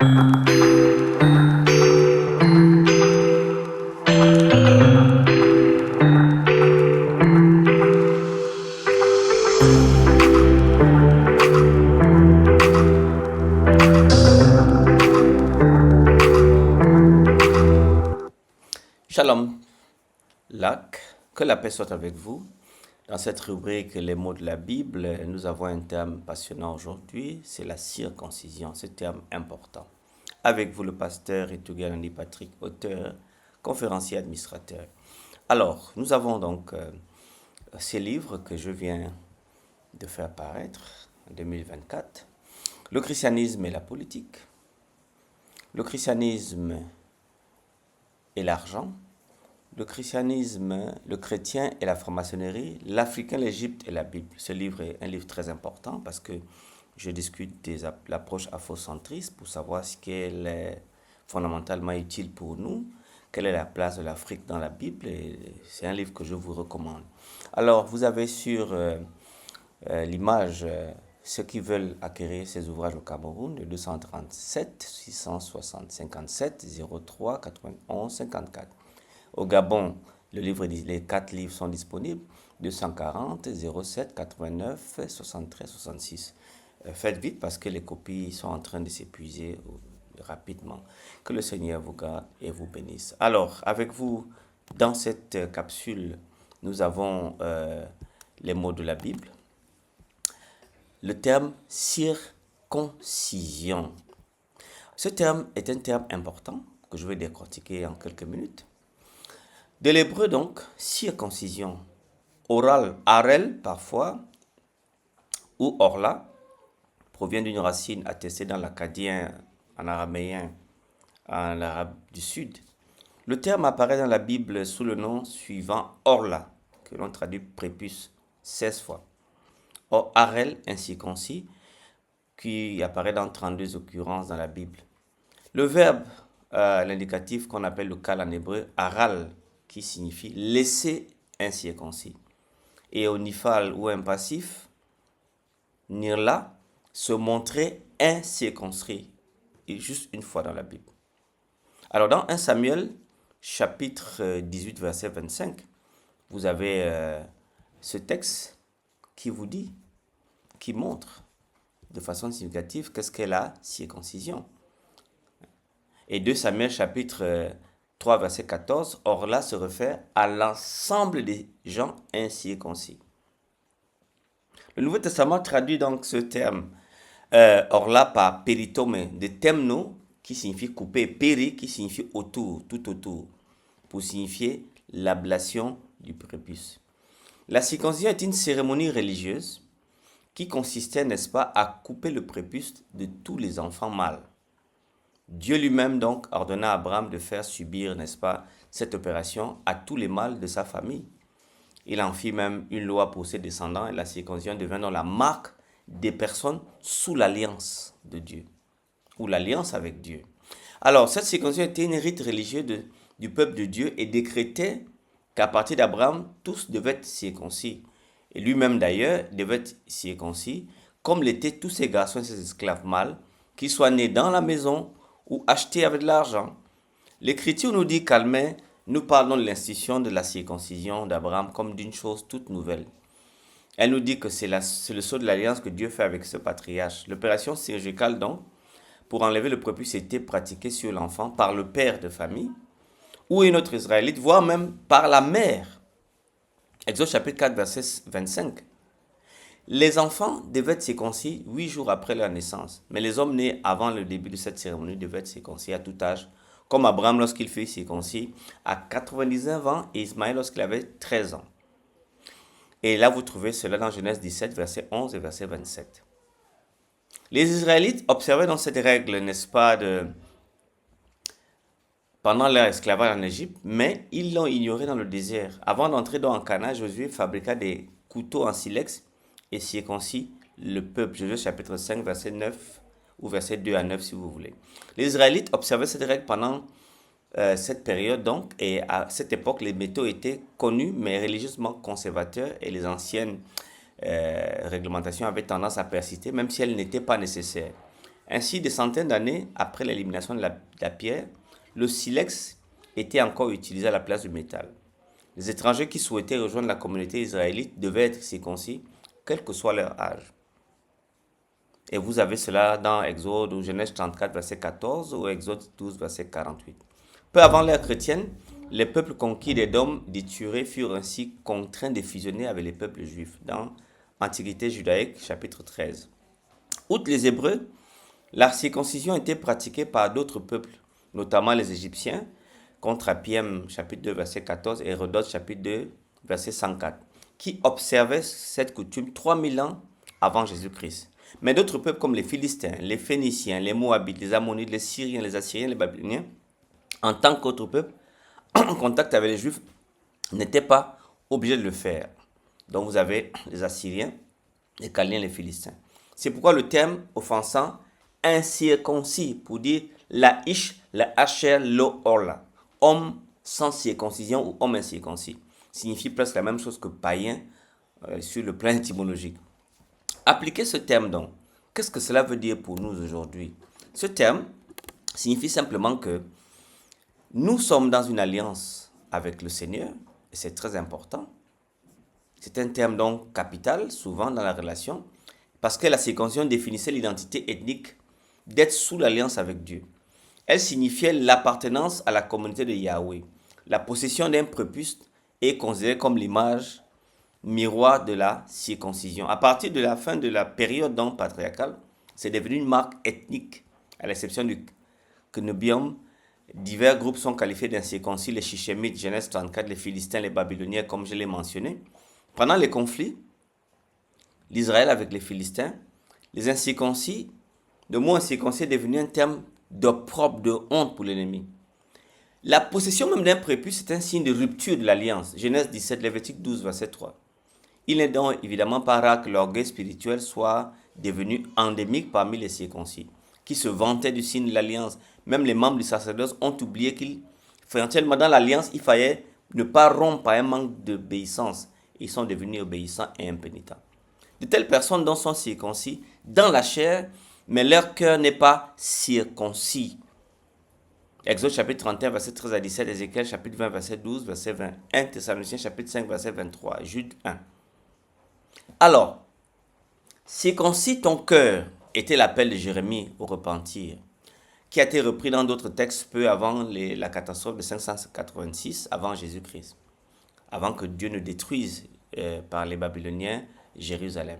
Shalom, Lac, que la paix soit avec vous. Dans cette rubrique Les mots de la Bible, nous avons un terme passionnant aujourd'hui, c'est la circoncision, ce terme important. Avec vous, le pasteur Etougan Andy Patrick, auteur, conférencier, administrateur. Alors, nous avons donc ces livres que je viens de faire paraître en 2024. Le christianisme et la politique, le christianisme et l'argent, le christianisme, le chrétien et la franc-maçonnerie, l'Africain, l'Égypte et la Bible. Ce livre est un livre très important parce que je discute de l'approche afrocentriste pour savoir ce qu'elle est fondamentalement utile pour nous, quelle est la place de l'Afrique dans la Bible. Et c'est un livre que je vous recommande. Alors, vous avez sur l'image ceux qui veulent acquérir ces ouvrages au Cameroun, le 237 660 57 03 91 54. Au Gabon, les 4 livres sont disponibles, 240 07 89 73 66. Faites vite parce que les copies sont en train de s'épuiser rapidement. Que le Seigneur vous garde et vous bénisse. Alors, avec vous, dans cette capsule, nous avons les mots de la Bible. Le terme circoncision. Ce terme est un terme important que je vais décortiquer en quelques minutes. De l'hébreu donc, circoncision, oral, arel parfois, ou orla, provient d'une racine attestée dans l'akkadien, en araméen, en arabe du sud. Le terme apparaît dans la Bible sous le nom suivant orla, que l'on traduit prépuce 16 fois. Or, arel, incirconcis, qui apparaît dans 32 occurrences dans la Bible. Le verbe, l'indicatif qu'on appelle le kal en hébreu, aral, qui signifie laisser incirconcis. Et au nifal ou impassif, nirla, se montrer incirconcis. Et juste une fois dans la Bible. Alors dans 1 Samuel, chapitre 18, verset 25, vous avez ce texte qui vous dit, qui montre de façon significative qu'est-ce qu'est la circoncision. Et 2 Samuel chapitre 3 verset 14, or là se réfère à l'ensemble des gens incirconcis. Le Nouveau Testament traduit donc ce terme or là par péritome, de temno qui signifie couper, péri qui signifie autour, tout autour, pour signifier l'ablation du prépuce. La circoncision est une cérémonie religieuse qui consistait, n'est-ce pas, à couper le prépuce de tous les enfants mâles. Dieu lui-même donc ordonna à Abraham de faire subir, n'est-ce pas, cette opération à tous les mâles de sa famille. Il en fit même une loi pour ses descendants et la circoncision devint donc la marque des personnes sous l'alliance de Dieu, ou l'alliance avec Dieu. Alors, cette circoncision était une rite religieux du peuple de Dieu et décrétait qu'à partir d'Abraham, tous devaient être circoncis. Et lui-même d'ailleurs devait être circoncis, comme l'étaient tous ces garçons et ces esclaves mâles, qu'ils soient nés dans la maison ou achetés avec de l'argent. L'Écriture nous dit qu'Almais, nous parlons de l'institution de la circoncision d'Abraham comme d'une chose toute nouvelle. Elle nous dit que c'est le sceau de l'alliance que Dieu fait avec ce patriarche. L'opération chirurgicale donc, pour enlever le prépuce, était pratiquée sur l'enfant par le père de famille ou une autre israélite, voire même par la mère. Exode chapitre 4, verset 25. Les enfants devaient être circoncis 8 jours après leur naissance, mais les hommes nés avant le début de cette cérémonie devaient être circoncis à tout âge, comme Abraham lorsqu'il fut circoncis à 99 ans et Ismaël lorsqu'il avait 13 ans. Et là, vous trouvez cela dans Genèse 17, verset 11 et verset 27. Les Israélites observaient dans cette règle, n'est-ce pas, pendant leur esclavage en Égypte, mais ils l'ont ignoré dans le désert. Avant d'entrer dans Cana, Josué fabriqua des couteaux en silex et circoncis le peuple. Josué chapitre 5, verset 9 ou verset 2 à 9 si vous voulez. Les Israélites observaient cette règle pendant cette période donc, et à cette époque, les métaux étaient connus mais religieusement conservateurs et les anciennes réglementations avaient tendance à persister même si elles n'étaient pas nécessaires. Ainsi, des centaines d'années après l'élimination de la pierre, le silex était encore utilisé à la place du métal. Les étrangers qui souhaitaient rejoindre la communauté israélite devaient être circoncis, quel que soit leur âge. Et vous avez cela dans Exode ou Genèse 34, verset 14 ou Exode 12, verset 48. Peu avant l'ère chrétienne, les peuples conquis d'Édom, d'Ithurée furent ainsi contraints de fusionner avec les peuples juifs dans Antiquité judaïque, chapitre 13. Outre les Hébreux, la circoncision était pratiquée par d'autres peuples, notamment les Égyptiens, contre Apiem, chapitre 2, verset 14, et Hérodote, chapitre 2, verset 104, qui observaient cette coutume 3000 ans avant Jésus-Christ. Mais d'autres peuples comme les Philistins, les Phéniciens, les Moabites, les Ammonites, les Syriens, les Assyriens, les Babyloniens, en tant qu'autres peuples, en contact avec les Juifs, n'étaient pas obligés de le faire. Donc vous avez les Assyriens, les Chaldéens, les Philistins. C'est pourquoi le terme offensant incirconcis pour dire la ish, la hacher, lo orla, homme sans circoncision ou homme incirconcis, signifie presque la même chose que païen sur le plan étymologique. Appliquer ce terme donc, qu'est-ce que cela veut dire pour nous aujourd'hui? Ce terme signifie simplement que nous sommes dans une alliance avec le Seigneur, et c'est très important. C'est un terme donc capital, souvent dans la relation, parce que la circoncision définissait l'identité ethnique d'être sous l'alliance avec Dieu. Elle signifiait l'appartenance à la communauté de Yahweh. La possession d'un prépuce est considérée comme l'image miroir de la circoncision. À partir de la fin de la période donc patriarcale, c'est devenu une marque ethnique, à l'exception du Kénobium. Divers groupes sont qualifiés d'incirconcis, les Shichémites, Genèse 34, les Philistins, les Babyloniens, comme je l'ai mentionné. Pendant les conflits, l'Israël avec les Philistins, les incirconcis, le mot incirconcis est devenu un terme d'opprobre, de honte pour l'ennemi. La possession même d'un prépuce est un signe de rupture de l'alliance. Genèse 17, Lévitique 12, verset 3. Il n'est donc évidemment pas rare que l'orgueil spirituel soit devenu endémique parmi les circoncis, qui se vantaient du signe de l'alliance. Même les membres du sacerdoce ont oublié qu'éventuellement dans l'alliance, il fallait ne pas rompre par un manque d'obéissance. Ils sont devenus obéissants et impénitents. De telles personnes donc sont circoncis dans la chair, mais leur cœur n'est pas circoncis. Exode chapitre 31, verset 13 à 17, Ézéchiel chapitre 20, verset 12, verset 20, 1 Thessaloniciens chapitre 5, verset 23, Jude 1. Alors, circoncis ton cœur était l'appel de Jérémie au repentir, qui a été repris dans d'autres textes peu avant la catastrophe de 586 avant Jésus-Christ, avant que Dieu ne détruise par les Babyloniens Jérusalem.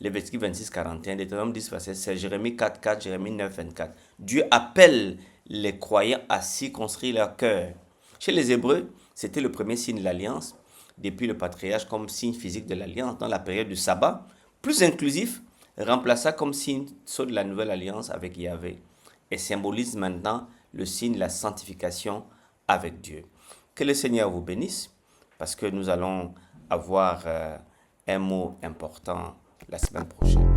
Lévitique 26, 41, Deutéronome 10, verset 16, Jérémie 4, 4, Jérémie 9, 24. Dieu appelle les croyants à circonscrire leur cœur. Chez les Hébreux, c'était le premier signe de l'alliance, depuis le patriarche comme signe physique de l'alliance dans la période du sabbat, plus inclusif, remplaça comme signe de la nouvelle alliance avec Yahvé et symbolise maintenant le signe de la sanctification avec Dieu. Que le Seigneur vous bénisse, parce que nous allons avoir un mot important la semaine prochaine.